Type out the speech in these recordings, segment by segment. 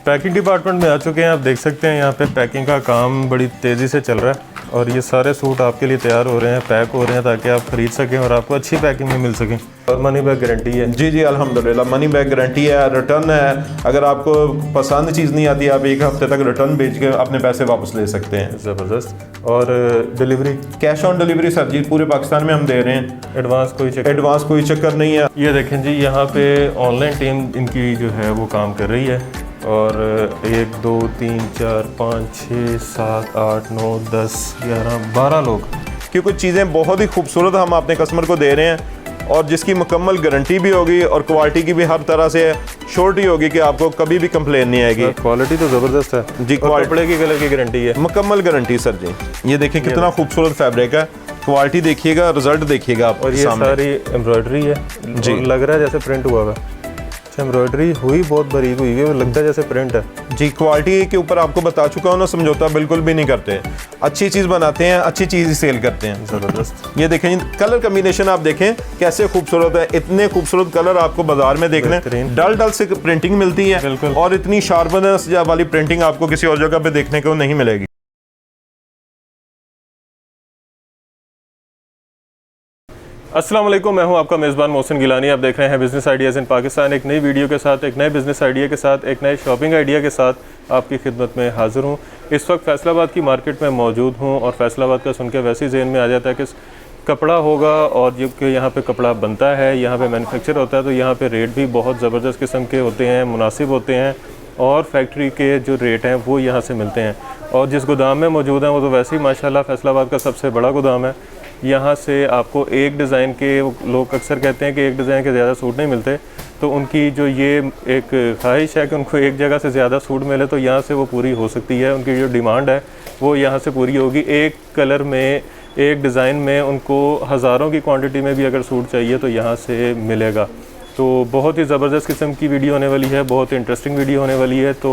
Packing department में आ चुके हैं। आप देख सकते हैं यहाँ पे पैकिंग का काम बड़ी तेज़ी से चल रहा है और ये सारे सूट आपके लिए तैयार हो रहे हैं, पैक हो रहे हैं ताकि आप ख़रीद सकें और आपको अच्छी पैकिंग में मिल सकें। और मनी बैक गारंटी है। जी जी अल्हम्दुलिल्लाह, मनी बैक गारंटी है, रिटर्न है। अगर आपको पसंद चीज़ नहीं आती आप 1 हफ्ते तक रिटर्न भेज के अपने पैसे वापस ले सकते हैं। ज़बरदस्त। और delivery cash on delivery sir जी पूरे पाकिस्तान में हम दे रहे हैं। एडवांस कोई चक्कर नहीं है। ये देखें जी, यहाँ पे ऑनलाइन टीम इनकी जो है वो काम कर रही है और 1 2 3 4 5 6 7 8 9 10 11 12 लोग, क्योंकि चीज़ें बहुत ही खूबसूरत हम अपने कस्टमर को दे रहे हैं और जिसकी मुकम्मल गारंटी भी होगी और क्वालिटी की भी हर तरह से श्योरिटी होगी कि आपको कभी भी कंप्लेन नहीं आएगी। क्वालिटी तो ज़बरदस्त है जी। कपड़े की कलर की गारंटी है, मुकम्मल गारंटी सर जी। ये देखिए कितना खूबसूरत फैब्रिक है, क्वालिटी देखिएगा, रिजल्ट देखिएगा आप। और ये सारी एम्ब्रॉयडरी है जी, लग रहा है जैसे प्रिंट हुआ है। एम्ब्रॉयडरी हुई बहुत बारीक हुई है, लगता है जैसे प्रिंट है जी। क्वालिटी के ऊपर आपको बता चुका हूँ ना, समझौता बिल्कुल भी नहीं करते। अच्छी चीज़ बनाते हैं, अच्छी चीज़ ही सेल करते हैं। ज़बरदस्त। ये देखें कलर कम्बिनेशन, आप देखें कैसे खूबसूरत है। इतने खूबसूरत कलर आपको बाजार में देखने डल से प्रिंटिंग मिलती है और इतनी शार्पनेस वाली प्रिंटिंग आपको किसी और जगह पे देखने को नहीं मिलेगी। अस्सलाम वालेकुम, मैं हूं आपका मेज़बान मोहसिन गिलानी। आप देख रहे हैं बिज़नेस आइडियाज़ इन पाकिस्तान। एक नई वीडियो के साथ, एक नए बिज़नेस आइडिया के साथ, एक नए शॉपिंग आइडिया के साथ आपकी खिदमत में हाज़िर हूं। इस वक्त फैसलाबाद की मार्केट में मौजूद हूं और फैसलाबाद का सुन के वैसे ही ज़हन में आ जाता है कि कपड़ा होगा और जो कि यहाँ पे कपड़ा बनता है, यहाँ पे मैन्युफैक्चर होता है, तो यहाँ पे रेट भी बहुत ज़बरदस्त किस्म के होते हैं, मुनासिब होते हैं और फैक्ट्री के जो रेट हैं वो यहाँ से मिलते हैं। और जिस गोदाम में मौजूद हैं वो तो वैसे ही माशाल्लाह फैसलाबाद का सबसे बड़ा गोदाम है। यहाँ से आपको एक डिज़ाइन के, लोग अक्सर कहते हैं कि एक डिज़ाइन के ज़्यादा सूट नहीं मिलते, तो उनकी जो ये एक ख्वाहिश है कि उनको एक जगह से ज़्यादा सूट मिले तो यहाँ से वो पूरी हो सकती है। उनकी जो डिमांड है वो यहाँ से पूरी होगी। एक कलर में, एक डिज़ाइन में उनको हज़ारों की क्वांटिटी में भी अगर सूट चाहिए तो यहाँ से मिलेगा। तो बहुत ही ज़बरदस्त किस्म की वीडियो होने वाली है, बहुत इंटरेस्टिंग वीडियो होने वाली है। तो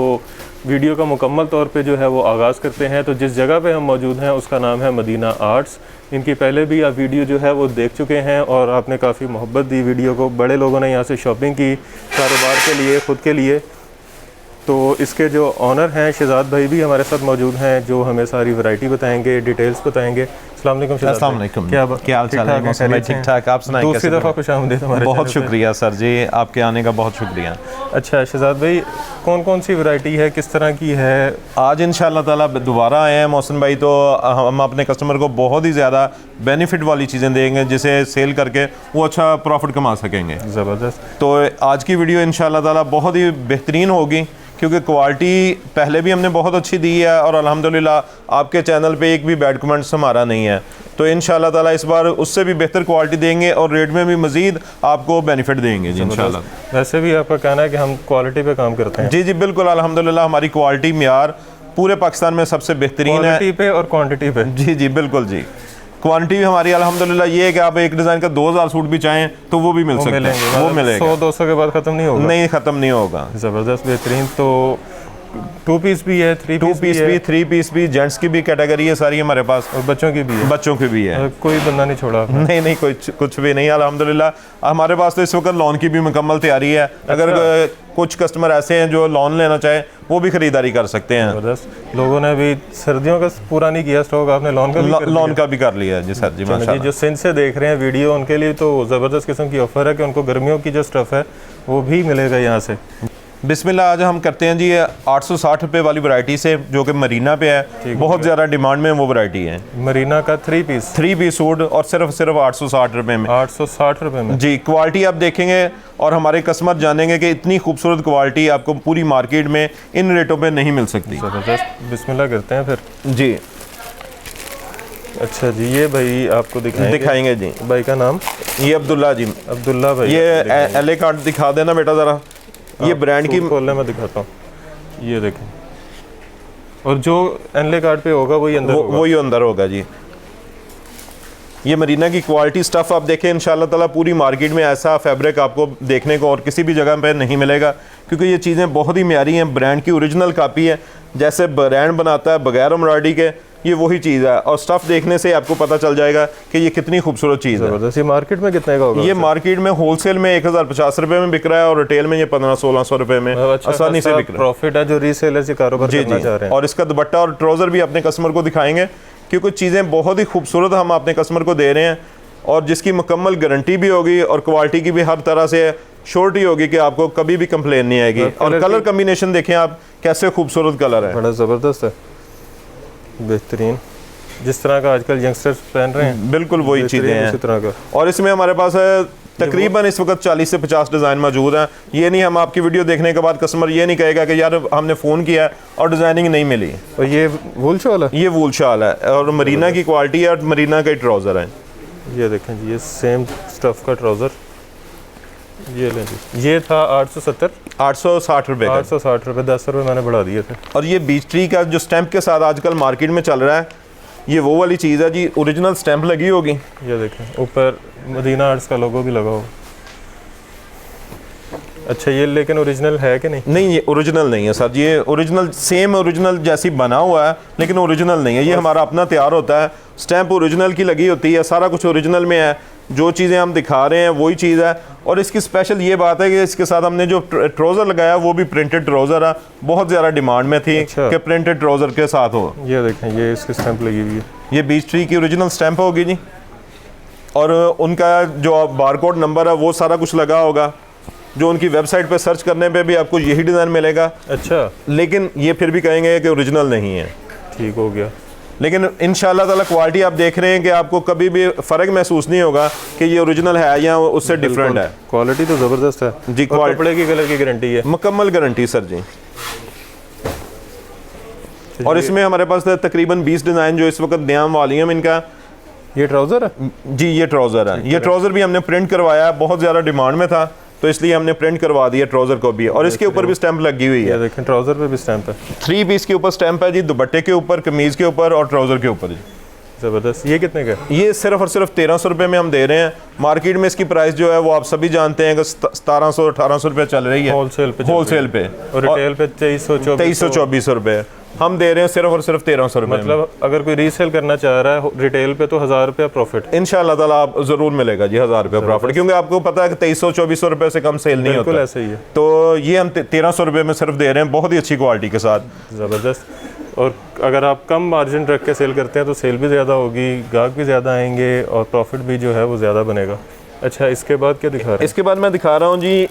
वीडियो का मुकम्मल तौर पे जो है वो आगाज़ करते हैं। तो जिस जगह पे हम मौजूद हैं उसका नाम है मदीना आर्ट्स। इनकी पहले भी आप वीडियो जो है वो देख चुके हैं और आपने काफ़ी मोहब्बत दी वीडियो को। बड़े लोगों ने यहाँ से शॉपिंग की कारोबार के लिए, ख़ुद के लिए। तो इसके जो ऑनर हैं शहजाद भाई भी हमारे साथ मौजूद हैं जो हमें सारी वैरायटी बताएंगे, डिटेल्स बताएंगे। अस्सलाम वालेकुम शहजाद भाई। क्या हाल चाल है? ठीक ठाक, आप सुनाइए। दूसरी दफ़ा खुशामदीद हमारे। बहुत शुक्रिया सर जी, आपके आने का बहुत शुक्रिया। अच्छा शहजाद भाई, कौन कौन सी वैरायटी है, किस तरह की है? आज इंशाअल्लाह ताला दोबारा आए हैं मोहसिन भाई, तो हम अपने कस्टमर को बहुत ही ज़्यादा बेनिफिट वाली चीज़ें देंगे जिसे सेल करके वो अच्छा प्रॉफिट कमा सकेंगे। ज़बरदस्त। तो आज की वीडियो इंशाअल्लाह ताला बहुत ही बेहतरीन होगी क्योंकि क्वालिटी पहले भी हमने बहुत अच्छी दी है और अल्हम्दुलिल्लाह आपके चैनल पे एक भी बैड कमेंट्स हमारा नहीं है। तो इंशाअल्लाह ताला इस बार उससे भी बेहतर क्वालिटी देंगे और रेट में भी मज़ीद आपको बेनिफिट देंगे जी इंशाअल्लाह। वैसे भी आपका कहना है कि हम क्वालिटी पे काम करते हैं? जी जी बिल्कुल, अल्हम्दुलिल्लाह हमारी क्वालिटी मेयार पूरे पाकिस्तान में सबसे बेहतरीन है। क्वालिटी पे और क्वांटिटी पे? जी जी बिल्कुल जी। क्वांटिटी भी हमारी अल्हम्दुलिल्लाह ये है कि आप एक डिज़ाइन का 2000 सूट भी चाहें तो वो भी मिल सकते हैं, वो मिलेगा। 100-200 के बाद ख़त्म नहीं होगा? नहीं, ख़त्म नहीं होगा। ज़बरदस्त, बेहतरीन। तो 2 पीस भी है, 3 पीस भी, 3 पीस भी, जेंट्स की भी कैटेगरी है सारी हमारे पास और बच्चों की भी है। बच्चों की भी है, कोई बंदा नहीं छोड़ा? नहीं, कुछ भी नहीं अल्हम्दुलिल्लाह। हमारे पास तो इस वक्त लोन की भी मुकम्मल तैयारी है। अगर कुछ कस्टमर ऐसे हैं जो लोन लेना चाहे वो भी खरीदारी कर सकते हैं। ज़बरदस्त। लोगों ने अभी सर्दियों का पूरा नहीं किया स्टॉक, आपने लोन का भी कर लिया जी सर जी माशाल्लाह। जो सिंध से देख रहे हैं वीडियो उनके लिए तो ज़बरदस्त किस्म की ऑफ़र है कि उनको गर्मियों की जो स्टफ़ है वो भी मिलेगा यहाँ से। बिस्मिल्लाह, आज हम करते हैं जी 860 रुपये वाली वैरायटी से जो कि मरीना पे है, बहुत ज़्यादा डिमांड में वो वैरायटी है। मरीना का 3 पीस सूट और सिर्फ 860 रुपये में। 860 रुपये में जी। क्वालिटी आप देखेंगे और हमारे कस्टमर जानेंगे कि इतनी खूबसूरत क्वालिटी आपको पूरी मार्केट में इन रेटों पे नहीं मिल सकती। ज़बरदस्त। बिस्मिल्लाह करते हैं फिर जी। अच्छा जी, ये भाई आपको दिखाएंगे जी। भाई का नाम? ये अब्दुल्ला जी। अब्दुल्ला भाई। ये LA कार्ड दिखा देना बेटा ज़रा। ये ब्रांड की खोलने में दिखाता हूँ, ये देखें। और जो LA कार्ड पे होगा वही अंदर होगा जी। ये मरीना की क्वालिटी स्टफ़ आप देखें इंशाअल्लाह ताला पूरी मार्केट में ऐसा फैब्रिक आपको देखने को और किसी भी जगह पे नहीं मिलेगा क्योंकि ये चीज़ें बहुत ही म्यारी हैं। ब्रांड की ओरिजिनल कापी है, जैसे ब्रांड बनाता है बगैर एम्ब्रॉयडरी के ये वही चीज़ है, और स्टफ़ देखने से आपको पता चल जाएगा कि ये कितनी खूबसूरत चीज़ है। ज़बरदस्त। ये मार्केट में कितने का होगा? ये मार्केट में होलसेल में 1050 रुपये में बिक रहा है और रिटेल में ये 1500-1600 रुपये में आसानी से बिक रहा है। प्रॉफिट है जो रीसेलर से कारोबार करना चाह रहे हैं। और इसका दुपट्टा और ट्राउज़र भी अपने कस्टमर को दिखाएंगे, क्योंकि चीज़ें बहुत ही खूबसूरत हम अपने कस्टमर को दे रहे हैं, और जिसकी मुकम्मल गारंटी भी होगी और क्वालिटी की भी हर तरह से श्योरिटी होगी कि आपको कभी भी कंप्लेन नहीं आएगी। और कलर कम्बिनेशन देखें आप, कैसे खूबसूरत कलर है, बड़ा ज़बरदस्त है, बेहतरीन, जिस तरह का आजकल यंगस्टर्स पहन रहे हैं बिल्कुल वही चीज़ें हैं उसी तरह का। और इसमें हमारे पास है तकरीबन इस वक्त 40 से 50 डिज़ाइन मौजूद हैं। ये नहीं हम आपकी वीडियो देखने के बाद कस्टमर ये नहीं कहेगा कि यार हमने फ़ोन किया और डिज़ाइनिंग नहीं मिली। और ये वूल शॉल है? ये वूल शाल है और मरीना की क्वालिटी है और मरीना का ट्राउज़र है। ये देखें जी, ये सेम स्टफ़ का ट्राउज़र, ये लें जी। ये था 870 860 रुपये का। 860 रुपये, 10 रुपये मैंने बढ़ा दिए थे। और ये बीच ट्री का जो स्टैंप के साथ आजकल मार्केट में चल रहा है, ये वो वाली चीज़ है जी, ओरिजिनल स्टैंप लगी होगी। ये देखें ऊपर मदीना आर्ट्स का लोगो भी लगा हो। अच्छा, ये लेकिन ओरिजिनल है कि नहीं? नहीं, ये ओरिजिनल नहीं है सर, ये ओरिजिनल सेम ओरिजिनल जैसी बना हुआ है लेकिन ओरिजिनल नहीं है। ये हमारा अपना तैयार होता है, स्टैंप ओरिजिनल की लगी होती है, सारा कुछ ओरिजिनल में है, जो चीज़ें हम दिखा रहे हैं वही चीज़ है। और इसकी स्पेशल ये बात है कि इसके साथ हमने जो ट्राउज़र लगाया वो भी प्रिंटेड ट्राउज़र है, बहुत ज़्यादा डिमांड में थी कि प्रिंटेड ट्राउज़र के साथ हो। ये देखें, ये इसकी स्टैंप लगी हुई है, ये बीच ट्री की ओरिजिनल स्टैंप होगी जी, और उनका जो बारकोड नंबर है वो सारा कुछ लगा होगा, जो उनकी वेबसाइट पे सर्च करने पे भी आपको यही डिज़ाइन मिलेगा। अच्छा, लेकिन ये फिर भी कहेंगे कि ओरिजिनल नहीं है। ठीक हो गया। लेकिन इंशाल्लाह ताला क्वालिटी आप देख रहे हैं कि आपको कभी भी फ़र्क महसूस नहीं होगा कि ये ओरिजिनल है या उससे डिफरेंट है। क्वालिटी तो ज़बरदस्त है जी, और कपड़े की कलर की गारंटी है, मुकम्मल गारंटी सर जी। और इसमें हमारे पास तकरीबन 20 डिज़ाइन जो इस वक्त नया वॉल्यूम इनका। ये ट्राउज़र है जी, ये ट्राउज़र है। ये ट्राउज़र भी हमने प्रिंट करवाया है, बहुत ज़्यादा डिमांड में था तो इसलिए हमने प्रिंट करवा दिया ट्राउज़र को भी, और इसके ऊपर भी स्टैंप लगी हुई है। देखें, ट्राउज़र पे भी स्टैंप है। 3 पीस के ऊपर स्टैंप है जी, दुपट्टे के ऊपर, कमीज़ के ऊपर और ट्राउज़र के ऊपर जी। ज़बरदस्त। ये कितने का? ये सिर्फ और सिर्फ 1300 रुपये में हम दे रहे हैं। मार्केट में इसकी प्राइस जो है वो आप सभी जानते हैं कि 1700-1800 रुपये चल रही है होलसेल पे, और रिटेल पे 2300-2400 रुपये हम दे रहे हैं सिर्फ और सिर्फ 1300 रुपये। मतलब अगर कोई रीसेल करना चाह रहा है रिटेल पे तो 1000 रुपया प्रॉफिट इंशाल्लाह ताला आप ज़रूर मिलेगा जी, 1000 रुपये प्रॉफिट, क्योंकि आपको पता है कि 2300-2400 रुपये से कम सेल नहीं होता। बिल्कुल ऐसे ही है। तो ये हम 1300 रुपये में सिर्फ दे रहे हैं, बहुत ही अच्छी क्वालिटी के साथ। ज़बरदस्त। और अगर आप कम मार्जिन रख के सेल करते हैं तो सेल भी ज़्यादा होगी, गाहक भी ज़्यादा आएंगे और प्रॉफिट भी जो है वो ज़्यादा बनेगा। अच्छा, इसके बाद क्या दिखा रहे हैं? इसके बाद मैं दिखा रहा हूँ जी,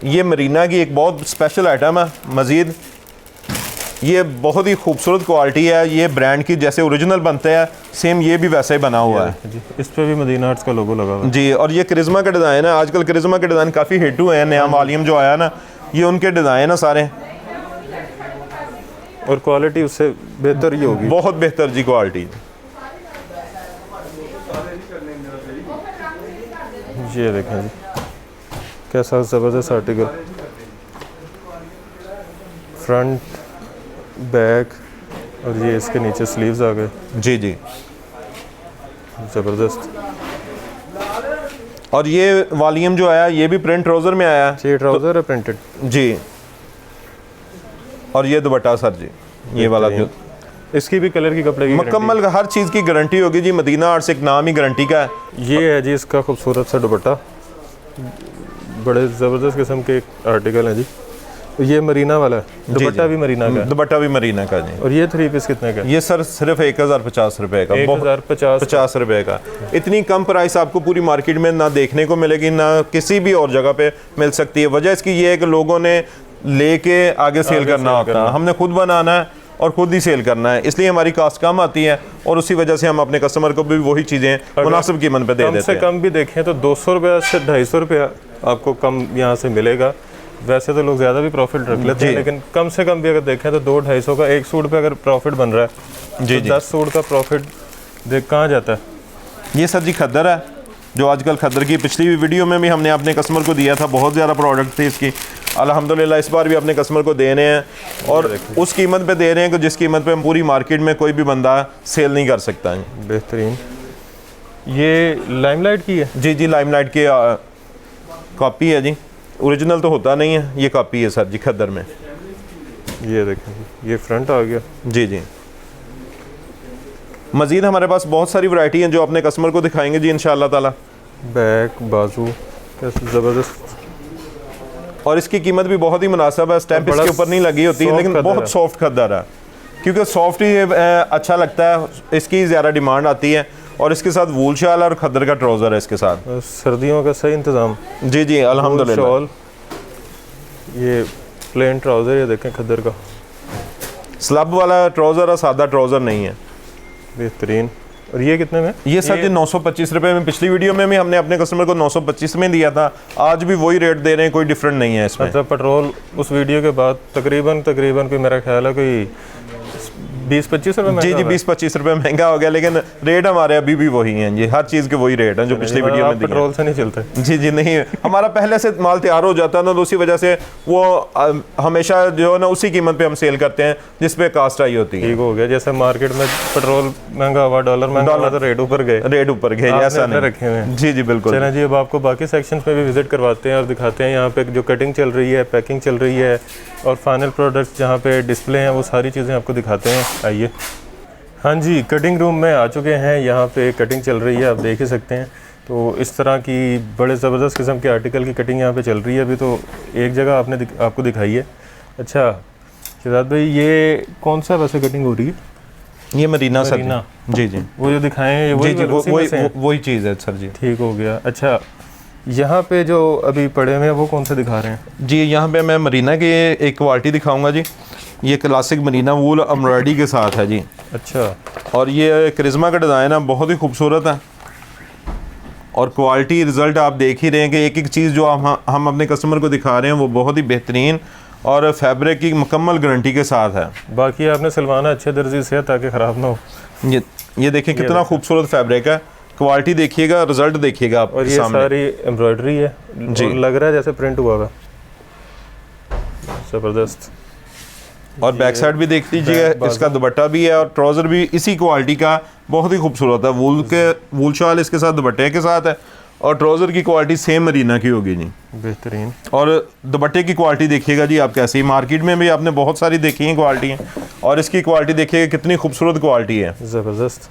ये मरीना की एक बहुत स्पेशल आइटम है मज़ीद। ये बहुत ही खूबसूरत क्वालिटी है, ये ब्रांड की जैसे ओरिजिनल बनते हैं सेम ये भी वैसे ही बना हुआ है जी। इस पे भी मदीना आर्ट्स का लोगो लगा हुआ है जी। और ये करिश्मा का डिज़ाइन है, आजकल करिश्मा के डिज़ाइन काफ़ी हिट हुए हैं, नया वॉल्यूम जो आया ना, ये उनके डिज़ाइन है सारे, और क्वालिटी उससे बेहतर ही होगी, बहुत बेहतर जी क्वालिटी। ये देखें जी, कैसा ज़बरदस्त आर्टिकल, फ्रंट बैक, और ये इसके नीचे स्लीव्स आ गए। जी जी, ज़बरदस्त। और ये वॉल्यूम जो आया ये भी प्रिंट ट्राउज़र में आया ये ट्राउज़र है प्रिंटेड जी। और ये दुपट्टा सर जी, ये वाला जो इसकी भी कलर की कपड़े की मुकम्मल हर चीज़ की गारंटी होगी जी। मदीना आर्ट्स एक नाम ही गारंटी का है। ये है जी इसका खूबसूरत सा दुपट्टा, बड़े ज़बरदस्त किस्म के आर्टिकल है जी। ये मरीना वाला है, दुपट्टा भी मरीना का है, दुपट्टा भी मरीना का जी। और ये 3 पीस कितने का? ये सर सिर्फ 1050 रुपये का, 1050 रुपये का। इतनी कम प्राइस आपको पूरी मार्केट में ना देखने को मिलेगी, ना किसी भी और जगह पे मिल सकती है। वजह इसकी ये है कि लोगों ने लेके आगे सेल करना होता है, हमने खुद बनाना है और खुद ही सेल करना है, इसलिए हमारी कास्ट कम आती है और उसी वजह से हम अपने कस्टमर को भी वही चीज़ें मुनासिब कीमत पे दे देते हैं। कम से कम भी देखें तो 200 रुपये से 250 रुपया आपको कम यहाँ से मिलेगा। वैसे तो लोग ज़्यादा भी प्रॉफिट रख लेते हैं, लेकिन कम से कम भी अगर देखें तो 200-250 का एक सूट पे अगर प्रॉफिट बन रहा है जी तो 10 सूट का प्रॉफिट देख कहाँ जाता है। ये सर जी खद्दर है, जो आजकल खद्दर की पिछली वीडियो में भी हमने अपने कस्टमर को दिया था, बहुत ज़्यादा प्रोडक्ट थी इसकी। अल्हम्दुलिल्लाह इस बार भी अपने कस्टमर को दे रहे हैं और उस कीमत पे दे रहे हैं कि जिस कीमत पे हम पूरी मार्केट में कोई भी बंदा सेल नहीं कर सकता है। बेहतरीन। ये लाइमलाइट की है? जी जी, लाइमलाइट की कॉपी है जी, ओरिजिनल तो होता नहीं है, ये कॉपी है सर जी खद्दर में। ये देखें, ये फ्रंट आ गया जी जी। मज़ीद हमारे पास बहुत सारी वैरायटी हैं जो अपने कस्टमर को दिखाएंगे जी इंशाअल्लाह ताला। बैक बाजू कैसे ज़बरदस्त, और इसकी कीमत भी बहुत ही मुनासिब है, स्टैंप बड़ा इसके ऊपर नहीं लगी होती soft लेकिन खद्दर बहुत है। सॉफ्ट खद्दर है, क्योंकि सॉफ्ट ही अच्छा लगता है, इसकी ज़्यादा डिमांड आती है। और इसके साथ वूल शाल और खद्दर का ट्राउज़र है इसके साथ। सर्दियों का सही इंतज़ाम। जी जी अल्हम्दुलिल्लाह। शॉल, ये प्लेन ट्राउज़र, ये देखें खद्दर का स्लब वाला ट्राउज़र और सादा ट्राउज़र नहीं है। बेहतरीन। और ये कितने में? ये सर जी 925 रुपये में, पिछली वीडियो में भी हमने अपने कस्टमर को 925 में दिया था, आज भी वही रेट दे रहे हैं, कोई डिफरेंट नहीं है इसमें। मतलब पेट्रोल उस वीडियो के बाद तकरीबन कोई मेरा ख्याल है कोई 20-25 रुपये में। जी जी 20-25 रुपये महंगा हो गया, लेकिन रेट हमारे अभी भी वही हैं जी, हर चीज़ के वही रेट हैं जो पिछली वीडियो में दिए। पेट्रोल से नहीं चलते। जी जी नहीं, हमारा पहले से माल तैयार हो जाता है ना, तो उसी वजह से वो हमेशा जो है ना उसी कीमत पे हम सेल करते हैं जिस पे कास्ट आई होती है। ठीक हो गया, जैसे मार्केट में पेट्रोल महंगा हुआ, डॉलर महंगा हुआ तो रेट ऊपर गए, रेट ऊपर गए, आपने ऐसा अपने नहीं रखे हुए हैं। जी जी बिल्कुल। चलें जी, अब आपको बाकी सेक्शंस में भी विजिट करवाते हैं और दिखाते हैं यहाँ पे जो कटिंग चल रही है, पैकिंग चल रही है और फाइनल प्रोडक्ट्स जहाँ पे डिस्प्ले हैं, वो सारी चीज़ें आपको दिखाते हैं। आइए। हाँ जी, कटिंग रूम में आ चुके हैं, यहाँ पे कटिंग चल रही है, आप देख ही सकते हैं। तो इस तरह की बड़े ज़बरदस्त किस्म के आर्टिकल की कटिंग यहाँ पे चल रही है। अभी तो एक जगह आपको दिखाई है। अच्छा शहजाद भाई, ये कौन सा वैसे कटिंग हो रही है? ये मरीना सर मरीना। जी जी वो जो दिखाए हैं जी जी उसी में से हैं? वही चीज़ है सर जी। ठीक हो गया। अच्छा, यहाँ पे जो अभी पड़े हुए हैं वो कौन से दिखा रहे हैं? जी यहाँ पे मैं मरीना की एक क्वालिटी दिखाऊंगा जी। ये क्लासिक मरीना वूल एम्ब्रॉयडरी के साथ है जी। अच्छा, और ये करिश्मा का डिज़ाइन है, बहुत ही खूबसूरत है। और क्वालिटी रिज़ल्ट आप देख ही रहे हैं कि एक एक चीज़ जो हम अपने कस्टमर को दिखा रहे हैं वो बहुत ही बेहतरीन और फैब्रिक की मुकम्मल गारंटी के साथ है। बाकी आपने सिलवाना अच्छे दर्जी से है ताकि ख़राब ना हो। ये देखें कितना खूबसूरत फैब्रिक है, क्वालिटी देखिएगा, रिज़ल्ट देखिएगा आप और ये सामने। सारी एम्ब्रॉयडरी है जी। और लग रहा है जैसे प्रिंट हुआ हुआ। ज़बरदस्त। और बैक साइड भी देख लीजिएगा, इसका दुपट्टा भी है और ट्राउज़र भी इसी क्वालिटी का बहुत ही खूबसूरत है। वूल शाल इसके साथ दुपट्टे के साथ है और ट्राउज़र की क्वालिटी सेम मरीना की होगी जी। बेहतरीन। और दुपट्टे की क्वालिटी देखिएगा जी आप कैसी, मार्केट में भी आपने बहुत सारी देखी हैं क्वालिटी, और इसकी क्वालिटी देखिएगा कितनी खूबसूरत क्वालिटी है। ज़बरदस्त।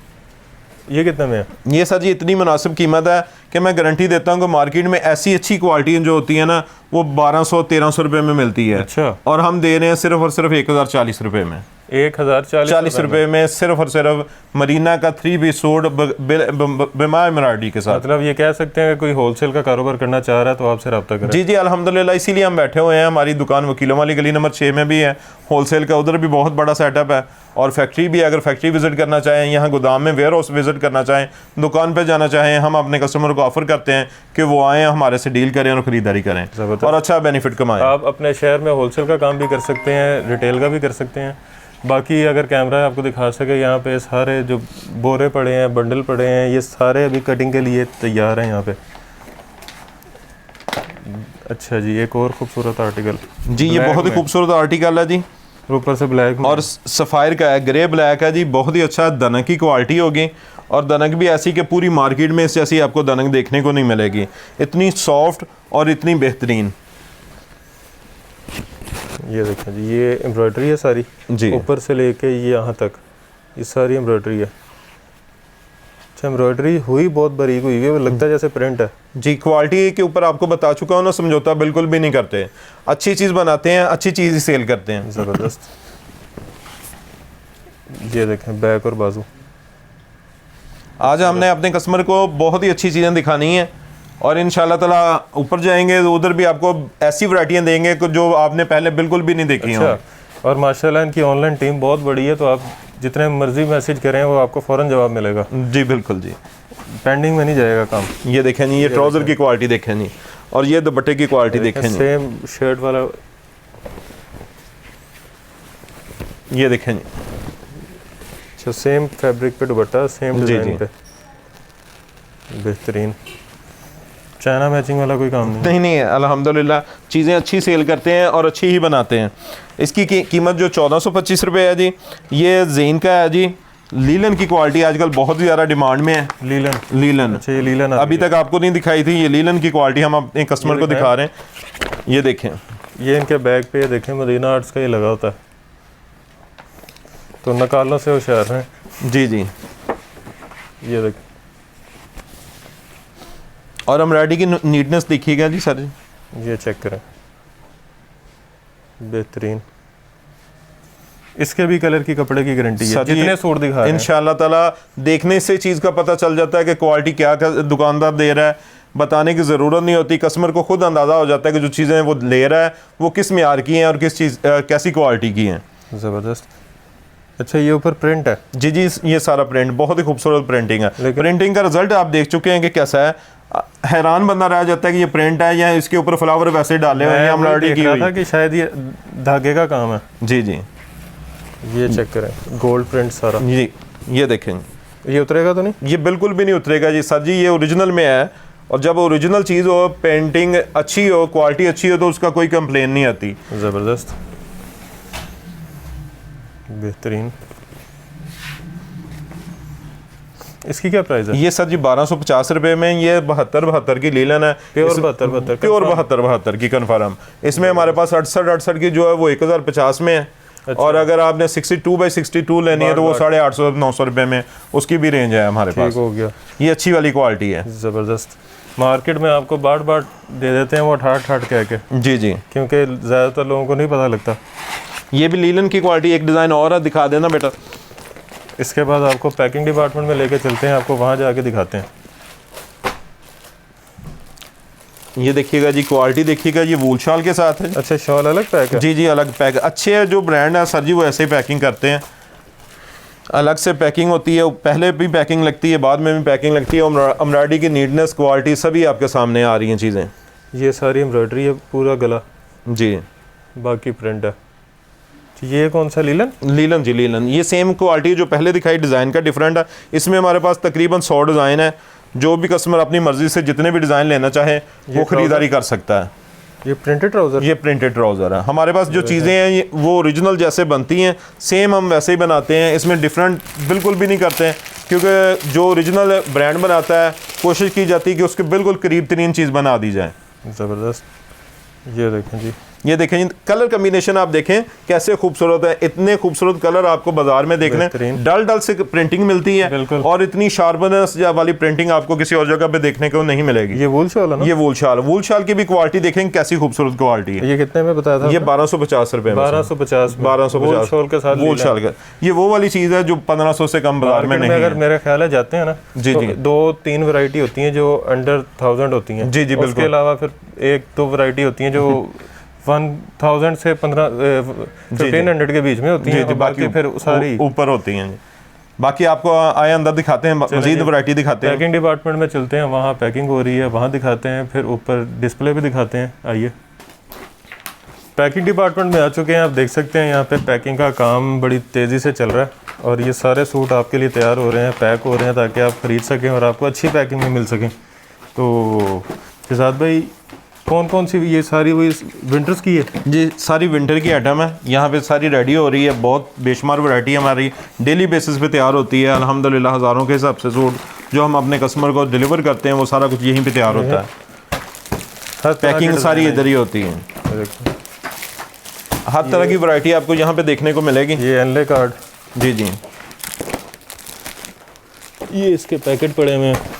ये कितने में है? ये सर जी इतनी मुनासिब कीमत है कि मैं गारंटी देता हूँ कि मार्केट में ऐसी अच्छी क्वालिटी जो होती है ना वो 1200-1300 रुपये में मिलती है। अच्छा। और हम दे रहे हैं सिर्फ और सिर्फ 1040 रुपये में। 1040 रुपये में सिर्फ और सिर्फ मरीना का 3 पीस सूट बिमा एम्ब्रॉयडरी के साथ। मतलब ये कह सकते हैं कि कोई होलसेल का कारोबार करना चाह रहा है तो आपसे रब्ता करें। जी जी अल्हम्दुलिल्लाह, इसीलिए हम बैठे हुए हैं। हमारी दुकान वकीलों वाली गली नंबर 6 में भी है, होलसेल का उधर भी बहुत बड़ा सेटअप है, और फैक्ट्री भी है। अगर फैक्ट्री विजिट करना चाहें, यहाँ गोदाम में वेयर हाउस विजिट करना चाहें, दुकान पर जाना चाहें, हम अपने कस्टमर को ऑफर करते हैं कि वो आएँ हमारे से डील करें और ख़रीदारी करें और अच्छा बेनिफिट कमाएं। आप अपने शहर में होलसेल का काम भी कर सकते हैं, रिटेल का भी कर सकते हैं। बाकी अगर कैमरा आपको दिखा सके, यहाँ पे सारे जो बोरे पड़े हैं, बंडल पड़े हैं, ये सारे अभी कटिंग के लिए तैयार हैं यहाँ पे। अच्छा जी, एक और खूबसूरत आर्टिकल जी, ये बहुत ही खूबसूरत आर्टिकल है जी, ऊपर से ब्लैक और सफ़ायर का है, ग्रे ब्लैक है जी। बहुत ही अच्छा दनक की क्वालिटी होगी, और दनक भी ऐसी कि पूरी मार्केट में इस जैसी आपको दनक देखने को नहीं मिलेगी, इतनी सॉफ्ट और इतनी बेहतरीन। ये देखें जी, ये एम्ब्रॉयडरी है सारी जी, ऊपर से लेके ये यहाँ तक, ये सारी एम्ब्रॉयडरी है। अच्छा, एम्ब्रॉयडरी हुई बहुत बारीक हुई है, वो लगता है जैसे प्रिंट है जी। क्वालिटी के ऊपर आपको बता चुका हूँ ना, समझौता बिल्कुल भी नहीं करते, अच्छी चीज़ बनाते हैं, अच्छी चीज़ ही सेल करते हैं। ज़बरदस्त। ये देखें बैक और बाजू। आज हमने अपने कस्टमर को बहुत ही अच्छी चीज़ें दिखानी है, और इंशाल्लाह ताला ऊपर जाएंगे तो उधर भी आपको ऐसी वैरायटियाँ देंगे जो आपने पहले बिल्कुल भी नहीं देखी हों। अच्छा, और माशाल्लाह इनकी ऑनलाइन टीम बहुत बड़ी है, तो आप जितने मर्जी मैसेज करें वो आपको फ़ौरन जवाब मिलेगा। जी बिल्कुल जी, पेंडिंग में नहीं जाएगा काम। ये देखें नहीं, ये ट्राउज़र की क्वालिटी देखें नहीं, और ये दुपट्टे की क्वालिटी देखें नहीं, सेम शर्ट वाला। ये देखें नहीं। अच्छा, सेम फैब्रिक पे दुपट्टा, सेम जी, डिज़ाइन पे, बेहतरीन। चाइना मैचिंग वाला कोई काम नहीं? नहीं अल्हम्दुलिल्लाह चीज़ें अच्छी सेल करते हैं और अच्छी ही बनाते हैं। इसकी कीमत जो 1425 रुपये है जी, ये ज़ेन का है जी। लीलन की क्वालिटी आजकल बहुत ही ज़्यादा डिमांड में है। लीलन अच्छा, ये लीलन अभी तक आपको नहीं दिखाई थी, ये लीलन की क्वालिटी हम अपने कस्टमर को दिखा रहे हैं। ये देखें, ये इनके बैग पे देखें मदीना आर्ट्स का ये लगा होता है, तो नकालों से होशियार हैं। जी जी। ये देखें, और एम्ब्रॉयडरी की नीटनेस देखिएगा जी सर। ये चेक करें, बेहतरीन। इसके भी कलर की कपड़े की गारंटी है, जितने सूट दिखा रहे हैं इंशाल्लाह ताला देखने से चीज़ का पता चल जाता है कि क्वालिटी क्या दुकानदार दे रहा है, बताने की ज़रूरत नहीं होती, कस्टमर को खुद अंदाज़ा हो जाता है कि जो चीज़ें वो ले रहा है वो किस मियार की हैं और किस चीज़ कैसी क्वालिटी की हैं। ज़बरदस्त। अच्छा, ये ऊपर प्रिंट है? जी जी, ये सारा प्रिंट बहुत ही खूबसूरत प्रिंटिंग है। प्रिंटिंग का रिजल्ट आप देख चुके हैं कि कैसा है, हैरान बंदा रह जाता है कि ये प्रिंट है या इसके ऊपर फ्लावर वैसे डाले हुए हैं, एम्ब्रॉयडरी की हुई था कि शायद ये धागे का काम है। जी जी, ये चेक करें, गोल्ड प्रिंट सारा। जी ये देखें, ये उतरेगा तो नहीं? ये बिल्कुल भी नहीं उतरेगा जी सर जी, ये ओरिजिनल में है, और जब ओरिजिनल चीज़ हो, पेंटिंग अच्छी हो, क्वालिटी अच्छी हो, तो उसका कोई कंप्लेन नहीं आती। ज़बरदस्त, बेहतरीन। इसकी क्या प्राइस है? ये सर जी 1250 रुपये में, ये 72 की लीलन है, प्योर 72 प्योर 72 की कन्फर्म। इसमें हमारे पास 68 की जो है वो 1050 में है। अच्छा। और अगर आपने 62x62 लेनी है तो वो 850-900 रुपये में उसकी भी रेंज है हमारे पास। हो गया, ये अच्छी वाली क्वालिटी है। ज़बरदस्त। मार्केट में आपको बाट दे देते हैं वो ठाट कह के, जी जी, क्योंकि ज़्यादातर लोगों को नहीं पता लगता। ये भी लीलन की क्वालिटी, एक डिज़ाइन और है, दिखा देना बेटा। इसके बाद आपको पैकिंग डिपार्टमेंट में लेके चलते हैं, आपको वहाँ जाके दिखाते हैं। ये देखिएगा जी, क्वालिटी देखिएगा, ये वूल शॉल के साथ है। अच्छा, शॉल अलग पैक है? जी जी, अलग पैक। अच्छे है जो ब्रांड है सर जी वो ऐसे ही पैकिंग करते हैं, अलग से पैकिंग होती है, पहले भी पैकिंग लगती है, बाद में भी पैकिंग लगती है। एम्ब्रॉयडरी की नीटनेस, क्वालिटी सभी आपके सामने आ रही हैं चीज़ें। ये सारी एम्ब्रॉयडरी है, पूरा गला, जी बाकी प्रिंट है। ये कौन सा लीलन? लीलन जी, लीलन। ये सेम क्वालिटी जो पहले दिखाई, डिज़ाइन का डिफरेंट है। इसमें हमारे पास तकरीबन 100 डिज़ाइन है, जो भी कस्टमर अपनी मर्जी से जितने भी डिज़ाइन लेना चाहे वो ख़रीदारी कर सकता है। ये प्रिंटेड ट्राउज़र? ये प्रिंटेड ट्राउज़र है। हमारे पास जो चीज़ें हैं ये वो ओरिजिनल जैसे बनती हैं सेम हम वैसे ही बनाते हैं, इसमें डिफरेंट बिल्कुल भी नहीं करते हैं, क्योंकि जो ओरिजिनल ब्रांड बनाता है कोशिश की जाती है कि उसके बिल्कुल करीब तरीन चीज़ बना दी जाए। ज़बरदस्त। ये देखें जी, ये देखें जी, कलर कम्बिनेशन आप देखें कैसे खूबसूरत है। इतने खूबसूरत कलर आपको बाजार में देखने, डल से प्रिंटिंग मिलती है, और इतनी शार्पनेस वाली प्रिंटिंग आपको किसी और जगह पे देखने को नहीं मिलेगी। ये वूल शॉल है ना? ये वूल शाल की भी क्वालिटी देखें कैसी खूबसूरत क्वालिटी है। ये कितने में बताया था? ये 1250 रुपए में। 1250 1250 शॉल के साथ। वूल शाल का ये वो वाली चीज़ है जो 1500 से कम बाजार में नहीं अगर है। मेरे ख्याल है जाते हैं ना, जी तो जी, 2-3 वैरायटी होती हैं जो अंडर 1000 होती हैं। जी जी, बिल्कुल। उसके अलावा फिर 1-2 वैरायटी होती हैं जो 1000 से 1500 के बीच में होती हैं, बाकी फिर सारी ऊपर होती हैं। बाकी आपको आए अंदर दिखाते हैं, मजीद वैरायटी दिखाते हैं। पैकिंग डिपार्टमेंट में चलते हैं, वहाँ पैकिंग हो रही है, वहाँ दिखाते हैं, फिर ऊपर डिस्प्ले पे दिखाते हैं। आइए, पैकिंग डिपार्टमेंट में आ चुके हैं। आप देख सकते हैं यहाँ पे पैकिंग का काम बड़ी तेज़ी से चल रहा है, और ये सारे सूट आपके लिए तैयार हो रहे हैं, पैक हो रहे हैं, ताकि आप ख़रीद सकें और आपको अच्छी पैकिंग में मिल सकें। तो शहजाद भाई, कौन सी ये सारी वही विंटर्स की है? जी, सारी विंटर की आइटम है, यहाँ पे सारी रेडी हो रही है। बहुत बेशुमार वैरायटी हमारी डेली बेसिस पे तैयार होती है अल्हम्दुलिल्लाह। हज़ारों के हिसाब से सूट जो हम अपने कस्टमर को डिलीवर करते हैं वो सारा कुछ यहीं पे तैयार होता है। पैकिंग सारी इधर ही होती है। हर तरह की वैरायटी आपको यहाँ पे देखने को मिलेगी। ये एनले कार्ड, जी जी, ये इसके पैकेट पड़े हुए हैं।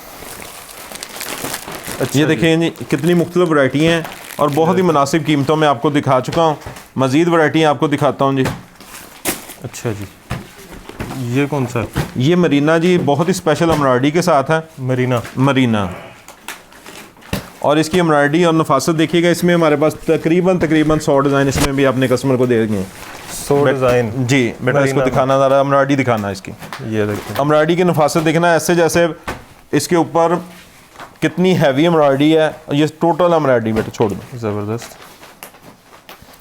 अच्छा, ये देखिए जी कितनी मुख्तलिफ वैरायटी हैं, और बहुत ही मुनासिब कीमतों में आपको दिखा चुका हूँ। मज़ीद वैरायटी आपको दिखाता हूँ जी। अच्छा जी, ये कौन सा? ये मरीना जी, बहुत ही स्पेशल एम्ब्रॉयडरी के साथ है। मरीना, और इसकी एम्ब्रॉयडरी और नफासत देखिएगा। इसमें हमारे पास तकरीबन 100 डिज़ाइन इसमें भी अपने कस्टमर को दे देंगे। 100 डिज़ाइन? जी बेटा, इसको दिखाना ज़रा, एम्ब्रॉयडरी दिखाना इसकी। ये देखिए, एम्ब्रॉयडरी की नफासत देखना, ऐसे जैसे इसके ऊपर कितनी हैवी एम्ब्रॉयडरी है। ये टोटल एम्ब्रॉयडरी बेटा छोड़ दो। ज़बरदस्त।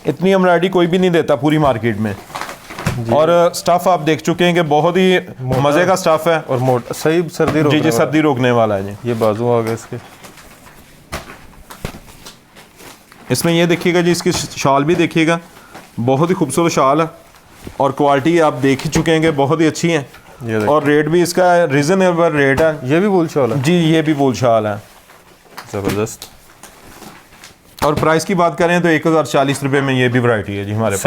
इतनी एम्ब्रॉयडरी कोई भी नहीं देता पूरी मार्केट में। और स्टफ़ आप देख चुके हैं कि बहुत ही मज़े का स्टफ़ है, और मोटा, सही सर्दी रोकने जी, सर्दी रोकने वाला है जी। ये बाजू आ गए इसके। इसमें ये देखिएगा जी, इसकी शाल भी देखिएगा, बहुत ही खूबसूरत शाल है, और क्वालिटी आप देख ही चुके हैं कि बहुत ही अच्छी है। और रेट भी इसका रीज़नेबल रेट है। ये भी वूल शॉल है? जी, ये भी वूल शाल है। ज़बरदस्त। और प्राइस की बात करें तो 1040 रुपये में ये भी वैरायटी है जी हमारे पास,